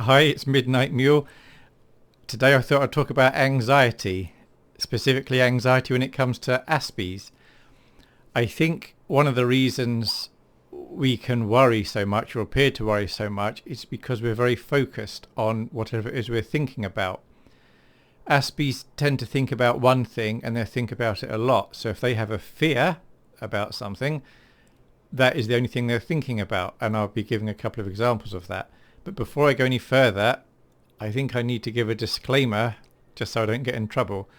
Hi, it's Midnight Mule. Today I thought I'd talk about anxiety, specifically anxiety when it comes to Aspies. I think one of the reasons we can worry so much or appear to worry so much is because we're very focused on whatever it is we're thinking about. Aspies tend to think about one thing and they think about it a lot. So if they have a fear about something, that is the only thing they're thinking about. And I'll be giving a couple of examples of that. But before I go any further, I think I need to give a disclaimer just so I don't get in trouble.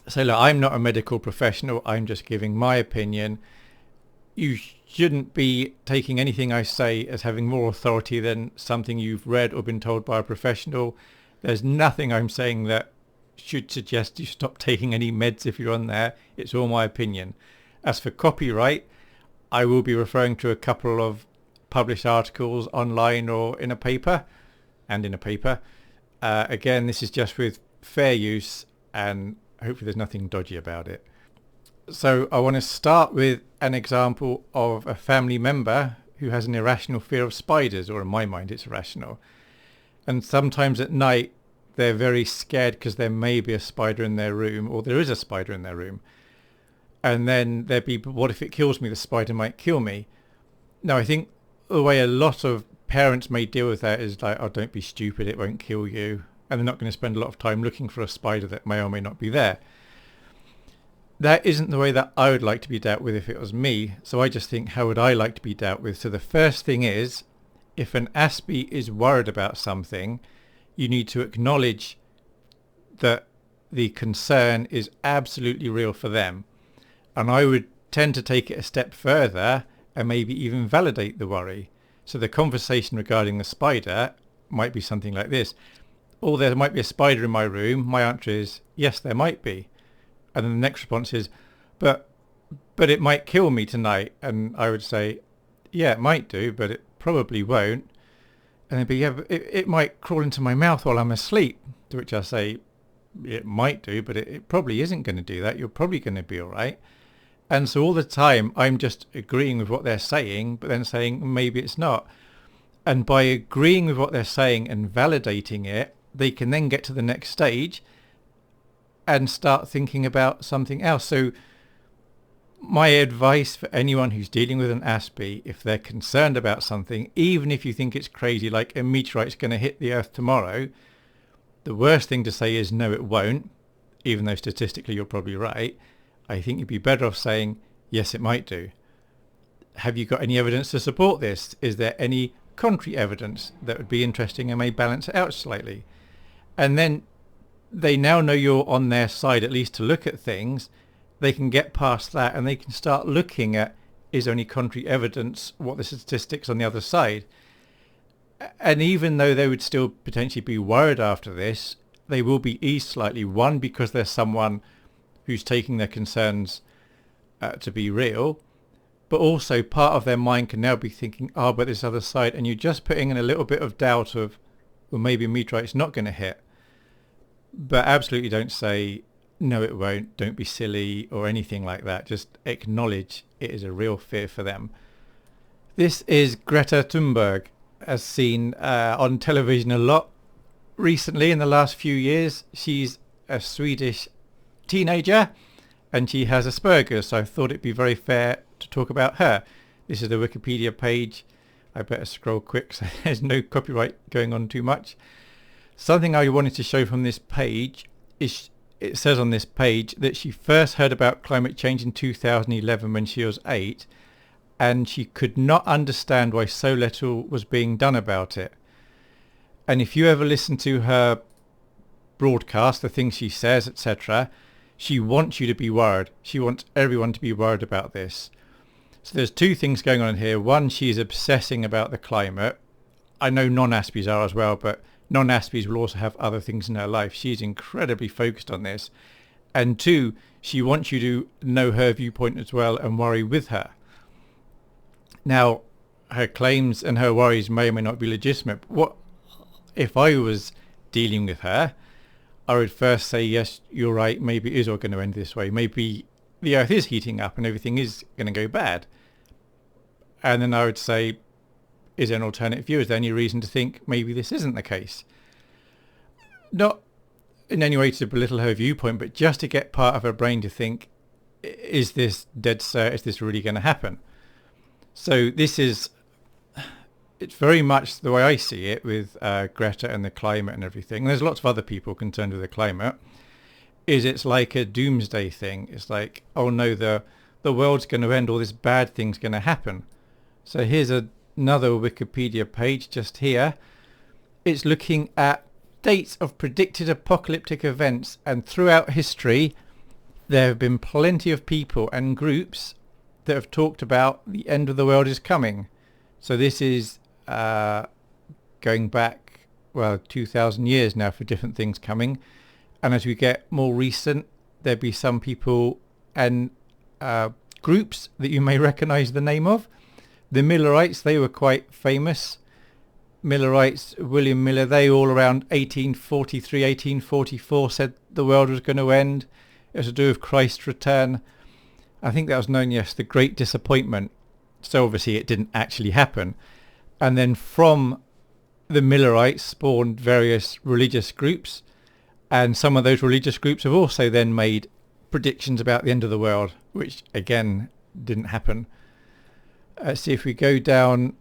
So look, I'm not a medical professional. I'm just giving my opinion. You shouldn't be taking anything I say as having more authority than something you've read or been told by a professional. There's nothing I'm saying that should suggest you stop taking any meds if you're on there. It's all my opinion. As for copyright, I will be referring to a couple of published articles online or in a paper. Again, this is just with fair use and hopefully there's nothing dodgy about it. So I want to start with an example of a family member who has an irrational fear of spiders, or in my mind it's irrational. And sometimes at night they're very scared because there may be a spider in their room, or there is a spider in their room. And then there'd be, what if it kills me? The spider might kill me. Now I think the way a lot of parents may deal with that is like, oh, don't be stupid, it won't kill you. And they're not going to spend a lot of time looking for a spider that may or may not be there. That isn't the way that I would like to be dealt with if it was me. So I just think, how would I like to be dealt with? So the first thing is, if an Aspie is worried about something, you need to acknowledge that the concern is absolutely real for them. And I would tend to take it a step further and maybe even validate the worry. So the conversation regarding the spider might be something like this. Oh, there might be a spider in my room. My answer is, yes, there might be. And then the next response is, but it might kill me tonight. And I would say, yeah, it might do, but it probably won't. And they'd be, yeah, but it might crawl into my mouth while I'm asleep. To which I say, it might do, but it probably isn't going to do that. You're probably going to be all right. And so all the time I'm just agreeing with what they're saying, but then saying maybe it's not. And by agreeing with what they're saying and validating it, they can then get to the next stage and start thinking about something else. So my advice for anyone who's dealing with an Aspie, if they're concerned about something, even if you think it's crazy, like a meteorite's going to hit the Earth tomorrow, the worst thing to say is no, it won't, even though statistically you're probably right. I think you'd be better off saying, yes, it might do. Have you got any evidence to support this? Is there any contrary evidence that would be interesting and may balance it out slightly? And then they now know you're on their side, at least to look at things. They can get past that and they can start looking at, is there any contrary evidence? What are the statistics on the other side? And even though they would still potentially be worried after this, they will be eased slightly. One, because there's someone who's taking their concerns to be real, but also part of their mind can now be thinking, oh, but this other side, and you're just putting in a little bit of doubt of, well, maybe a meteorite's not going to hit. But absolutely don't say, no, it won't, don't be silly or anything like that. Just acknowledge it is a real fear for them. This is Greta Thunberg, as seen on television a lot recently in the last few years. She's a Swedish teenager and she has Asperger, so I thought it'd be very fair to talk about her. This is the Wikipedia page. I better scroll quick so there's no copyright going on too much. Something I wanted to show from this page is, it says on this page that she first heard about climate change in 2011 when she was 8, and she could not understand why so little was being done about it. And if you ever listen to her broadcast, the things she says, etc., she wants you to be worried. She wants everyone to be worried about this. So there's two things going on here. One, she's obsessing about the climate. I know non-Aspies are as well, but non-Aspies will also have other things in her life. She's incredibly focused on this. And two, she wants you to know her viewpoint as well and worry with her. Now, her claims and her worries may or may not be legitimate. What if I was dealing with her? I would first say, yes, you're right, maybe it is all going to end this way. Maybe the Earth is heating up and everything is going to go bad. And then I would say, is there an alternative view? Is there any reason to think maybe this isn't the case? Not in any way to belittle her viewpoint, but just to get part of her brain to think, is this dead cert? Is this really going to happen? So this is, it's very much the way I see it with Greta and the climate and everything. And there's lots of other people concerned with the climate. Is it's like a doomsday thing. It's like, oh no, the world's going to end, all this bad thing's going to happen. So here's another Wikipedia page just here. It's looking at dates of predicted apocalyptic events, and throughout history there have been plenty of people and groups that have talked about the end of the world is coming. So this is going back, 2,000 years now for different things coming. And as we get more recent, there'll be some people and groups that you may recognize the name of. The Millerites, they were quite famous. Millerites, William Miller, they all around 1843, 1844 said the world was going to end. It was to do with Christ's return. I think that was known, yes, the Great Disappointment. So obviously it didn't actually happen. And then from the Millerites spawned various religious groups. And some of those religious groups have also then made predictions about the end of the world, which again didn't happen. See if we go down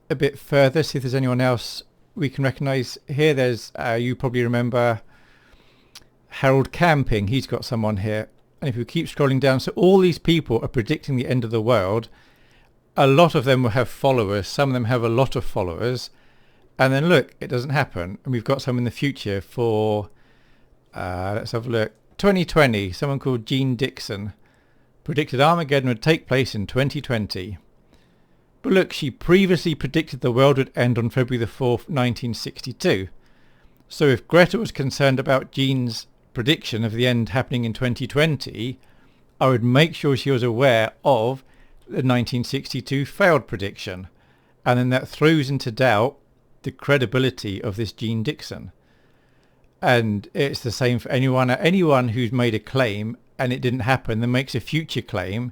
a bit further, see if there's anyone else we can recognise here. There's, you probably remember Harold Camping. He's got someone here. And if we keep scrolling down, so all these people are predicting the end of the world. A lot of them will have followers. Some of them have a lot of followers. And then look, it doesn't happen. And we've got some in the future for, let's have a look. 2020, someone called Jean Dixon predicted Armageddon would take place in 2020. But look, she previously predicted the world would end on February the 4th, 1962. So if Greta was concerned about Jean's prediction of the end happening in 2020, I would make sure she was aware of the 1962 failed prediction. And then that throws into doubt the credibility of this Jean Dixon. And it's the same for anyone who's made a claim and it didn't happen, then makes a future claim.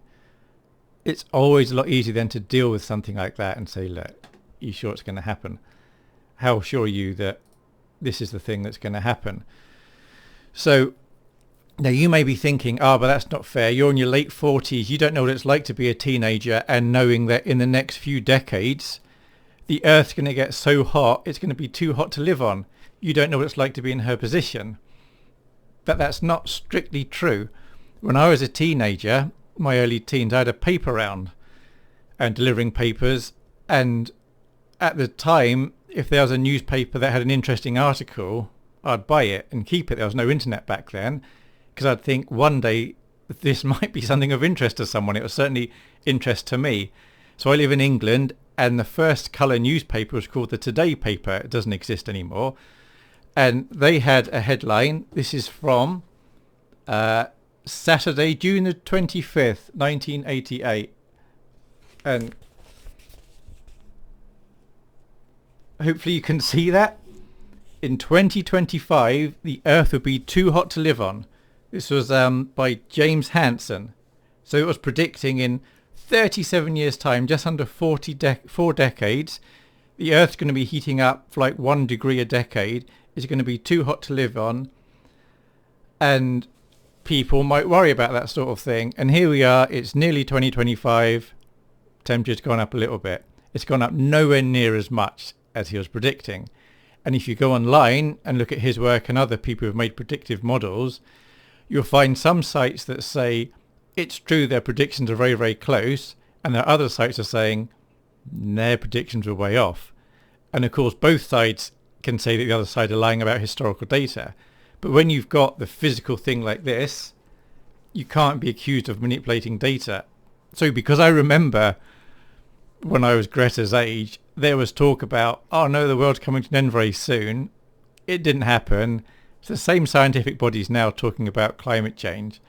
It's always a lot easier then to deal with something like that and say, look, are you sure it's going to happen? How sure are you that this is the thing that's going to happen? So now you may be thinking, but that's not fair. You're in your late 40s. You don't know what it's like to be a teenager and knowing that in the next few decades, the Earth's going to get so hot, it's going to be too hot to live on. You don't know what it's like to be in her position. But that's not strictly true. When I was a teenager, my early teens, I had a paper round and delivering papers. And at the time, if there was a newspaper that had an interesting article, I'd buy it and keep it. There was no internet back then, because I'd think one day this might be something of interest to someone. It was certainly interest to me. So I live in England, and the first colour newspaper was called the Today paper. It doesn't exist anymore. And they had a headline. This is from Saturday, June the 25th, 1988. And hopefully you can see that. In 2025, the Earth would be too hot to live on. This was by James Hansen. So it was predicting in 37 years' time, just under 4 decades, the Earth's going to be heating up for like 1 degree a decade. It's going to be too hot to live on. And people might worry about that sort of thing. And here we are, it's nearly 2025. Temperature's gone up a little bit. It's gone up nowhere near as much as he was predicting. And if you go online and look at his work and other people who've made predictive models, you'll find some sites that say it's true their predictions are very, very close, and there are other sites that are saying their predictions were way off. And of course both sides can say that the other side are lying about historical data. But when you've got the physical thing like this, you can't be accused of manipulating data. So because I remember when I was Greta's age, there was talk about, oh no, the world's coming to an end very soon. It didn't happen. It's the same scientific bodies now talking about climate change.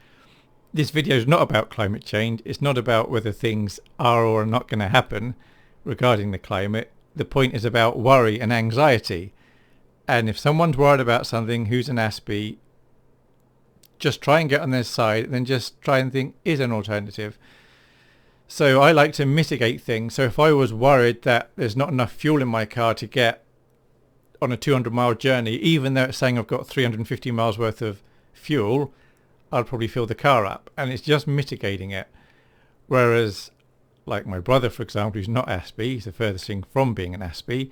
This video is not about climate change. It's not about whether things are or are not going to happen regarding the climate. The point is about worry and anxiety. And if someone's worried about something who's an Aspie, just try and get on their side and then just try and think, is an alternative. So I like to mitigate things. So if I was worried that there's not enough fuel in my car to get on a 200-mile journey, even though it's saying I've got 350 miles worth of fuel, I'll probably fill the car up. And it's just mitigating it. Whereas, like my brother, for example, who's not Aspie, he's the furthest thing from being an Aspie,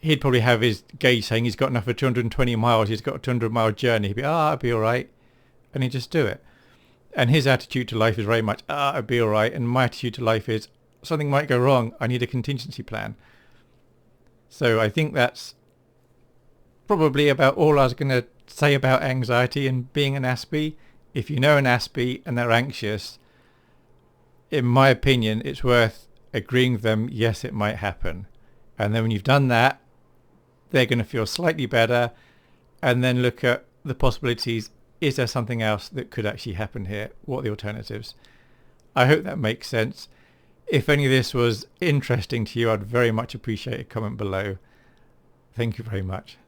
he'd probably have his gauge saying he's got enough for 220 miles, he's got a 200-mile journey. He'd be, I'll be all right. And he'd just do it. And his attitude to life is very much, I'll be all right. And my attitude to life is, something might go wrong. I need a contingency plan. So I think that's probably about all I was going to say about anxiety and being an Aspie. If you know an Aspie and they're anxious, in my opinion, it's worth agreeing with them, yes, it might happen. And then when you've done that, they're going to feel slightly better, and then look at the possibilities. Is there something else that could actually happen here? What are the alternatives? I hope that makes sense. If any of this was interesting to you, I'd very much appreciate a comment below. Thank you very much.